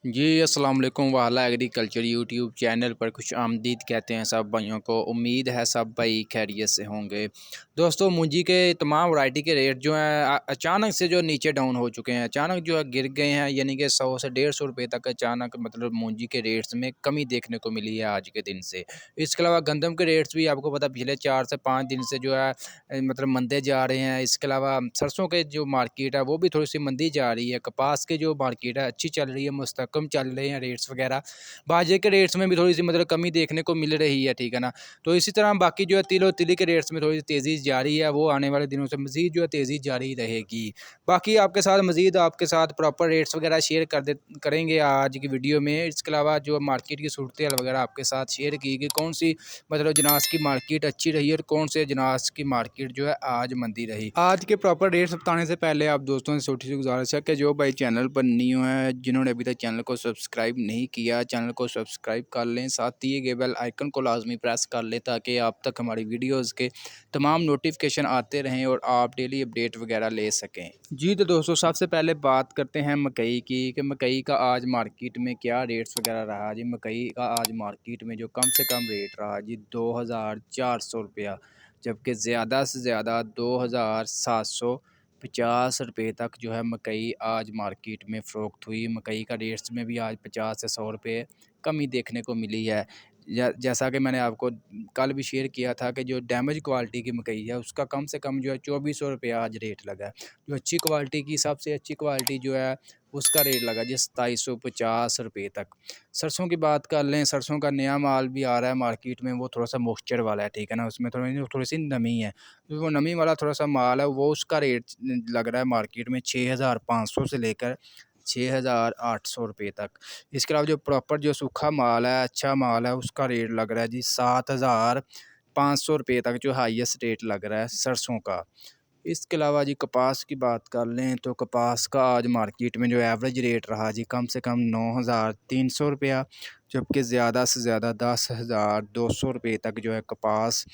जी अस्सलाम वालेकुम वाला एग्रीकल्चर यूट्यूब चैनल पर खुश आमदीद कहते हैं सब भाइयों को। उम्मीद है सब भाई खैरियत से होंगे। दोस्तों मूंजी के तमाम वैरायटी के रेट जो हैं अचानक से जो नीचे डाउन हो चुके हैं, अचानक जो है गिर गए हैं, यानी कि 100 से 150 रुपये तक अचानक मतलब मूंजी के रेट्स में कमी देखने को मिली है आज के दिन से। इसके अलावा गंदम के रेट्स भी आपको पता पिछले 4 से 5 दिन से जो है मतलब मंदे जा रहे हैं। इसके अलावा सरसों के जो मार्केट है वो भी थोड़ी सी मंदी जा रही है। कपास के जो मार्केट है अच्छी चल रही है, मुस्तकम चल रहे हैं रेट्स वगैरह। बाजरे के रेट्स में भी थोड़ी सी मतलब कमी देखने को मिल रही है, ठीक है ना। तो इसी तरह बाकी जो है तिल और तिली के रेट्स में थोड़ी तेज़ी जारी है, वो आने वाले दिनों से मज़ीद जो है तेज़ी जारी रहेगी। बाकी आपके साथ मज़ीद आपके साथ प्रॉपर रेट्स वगैरह शेयर करेंगे आज की वीडियो में। इसके अलावा जो मार्केट की सूरत हाल वगैरह आपके साथ शेयर की कि कौन सी मतलब जनास की मार्केट अच्छी रही और कौन से जनास की मार्केट जो है आज मंदी रही। आज के प्रॉपर रेट्स बताने से पहले आप दोस्तों से छोटी सी गुजारिश है कि जो भाई चैनल पर न्यू है, जिन्होंने अभी तक चैनल को सब्सक्राइब नहीं किया, चैनल को सब्सक्राइब कर लें, साथ दिए गए बेल आइकन को लाजमी प्रेस कर लें ताकि आप तक हमारी वीडियोज़ के तमाम नोटिफिकेशन आते रहें और आप डेली अपडेट वगैरह ले सकें। जी तो दोस्तों सबसे पहले बात करते हैं मकई की कि मकई का आज मार्केट में क्या रेट्स वगैरह रहा जी। मकई का आज मार्केट में जो कम से कम रेट रहा जी 2400 रुपया, जबकि ज़्यादा से ज़्यादा 2750 रुपये तक जो है मकई आज मार्केट में फ़रोख्त हुई। मकई का रेट्स में भी आज 50 से 100 रुपये कमी देखने को मिली है। जैसा कि मैंने आपको कल भी शेयर किया था कि जो डैमेज क्वालिटी की मकई है उसका कम से कम जो है 2400 रुपये आज रेट लगा है। जो अच्छी क्वालिटी की सबसे अच्छी क्वालिटी जो है उसका रेट लगा जी 2750 रुपये तक। सरसों की बात कर लें, सरसों का नया माल भी आ रहा है मार्केट में, वो थोड़ा सा मॉइस्चर वाला है, ठीक है ना। उसमें थोड़ी सी नमी है, जो वो नमी वाला थोड़ा सा माल है वो उसका रेट लग रहा है मार्केट में 6500 से लेकर 6800 रुपये तक। इसके अलावा जो प्रॉपर जो सूखा माल है, अच्छा माल है, उसका रेट लग रहा है जी 7500 रुपये तक, जो हाईएस्ट रेट लग रहा है सरसों का। इसके अलावा जी कपास की बात कर लें तो कपास का आज मार्केट में जो एवरेज रेट रहा जी कम से कम 9300 रुपया, जबकि ज़्यादा से ज़्यादा 10200 रुपये तक जो है कपास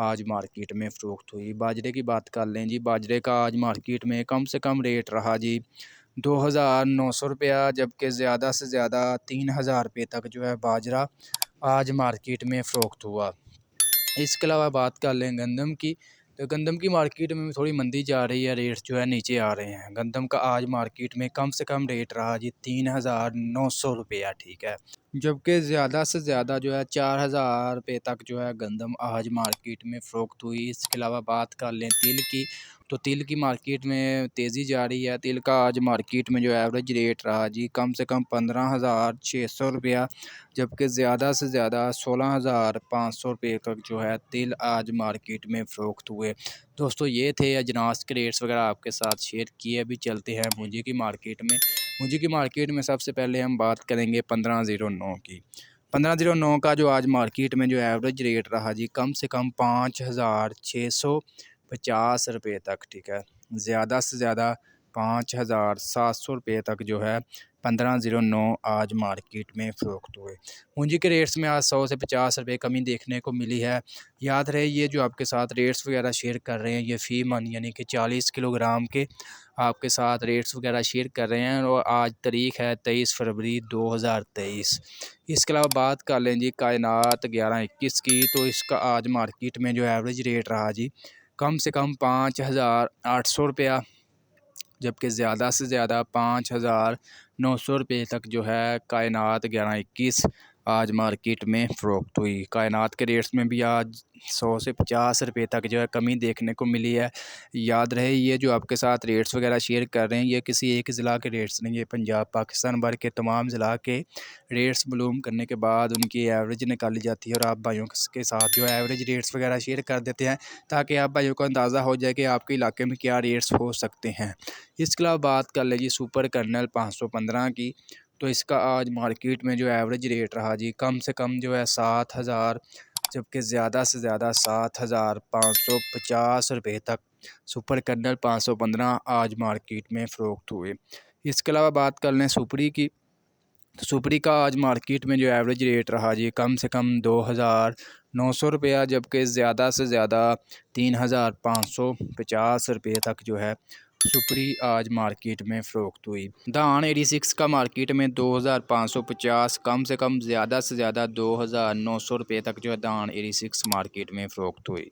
आज मार्केट में फ़रोख्त हुई। बाजरे की बात कर लें जी, बाजरे का आज मार्केट में कम से कम रेट रहा जी 2900 रुपया, जबकि ज़्यादा से ज़्यादा 3000 रुपये तक जो है बाजरा आज मार्केट में फ़रोख्त हुआ। इसके अलावा बात कर लें गंदम की, तो गंदम की मार्केट में भी थोड़ी मंदी जा रही है, रेट्स जो है नीचे आ रहे हैं। गंदम का आज मार्केट में कम से कम रेट रहा जी 3900 रुपया, ठीक है, जबकि ज़्यादा से ज़्यादा जो है 4000 रुपये तक जो है गंदम आज मार्केट में फ़रोख्त हुई। इसके अलावा बात कर लें तिल की, तो तिल की मार्केट में तेज़ी जा रही है। तिल का आज मार्केट में जो एवरेज रेट रहा जी कम से कम 15600 रुपया, जबकि ज़्यादा से ज़्यादा 16500 रुपये तक जो है तिल आज मार्केट में फ़रोख्त हुए। दोस्तों ये थे अजनास के रेट्स वगैरह आपके साथ शेयर किए। अभी चलते हैं मूंजी की मार्केट में। मूंजी की मार्केट में सबसे पहले हम बात करेंगे 1509 की। 1509 का जो आज मार्केट में जो एवरेज रेट रहा जी कम से कम 5650 रुपये तक, ठीक है, ज़्यादा से ज़्यादा 5700 रुपये तक जो है 1509 आज मार्केट में फ़रोख्त हुए। पूंजी के रेट्स में आज 100 से 50 रुपये कमी देखने को मिली है। याद रहे ये जो आपके साथ रेट्स वगैरह शेयर कर रहे हैं ये फ़ी मन यानी कि 40 किलोग्राम के आपके साथ रेट्स वगैरह शेयर कर रहे हैं, और आज तारीख़ है 23 फरवरी 2023। इसके अलावा बात कर लें जी कायनात 1121 की, तो इसका आज मार्केट में जो एवरेज रेट रहा जी कम से कम 5800 रुपया, जबकि ज़्यादा से ज़्यादा 5900 रुपये तक जो है कायनात 1121 आज मार्केट में फ़रोख्त हुई। कायनात के रेट्स में भी आज 100 से 50 रुपये तक जो है कमी देखने को मिली है। याद रहे ये जो आपके साथ रेट्स वगैरह शेयर कर रहे हैं ये किसी एक ज़िला के रेट्स नहीं, ये पंजाब पाकिस्तान भर के तमाम ज़िला के रेट्स मालूम करने के बाद उनकी एवरेज निकाली जाती है, और आप भाइयों के साथ जो एवरेज रेट्स वगैरह शेयर कर देते हैं ताकि आप भाइयों को अंदाज़ा हो जाए कि आपके इलाके में क्या रेट्स हो सकते हैं। इसके अलावा बात कर लीजिए सुपर कर्नल 515 की, तो इसका आज मार्केट में जो एवरेज रेट रहा जी कम से कम जो है 7000, जबकि ज़्यादा से ज़्यादा 7550 रुपये तक सुपर कर्नल 515 आज मार्केट में फ़रोख्त हुए। इसके अलावा बात कर लें सुपरी की, तो सुपरी का आज मार्केट में जो एवरेज रेट रहा जी कम से कम 2900 रुपया, जबकि ज़्यादा से ज़्यादा 3550 रुपये तक जो है सुपरी आज मार्केट में फ़रोख्त हुई। धान 86 का मार्केट में 2550, कम से कम ज़्यादा से ज़्यादा 2900 रुपये तक जो है धान 86 मार्केट में फ़रोख्त हुई।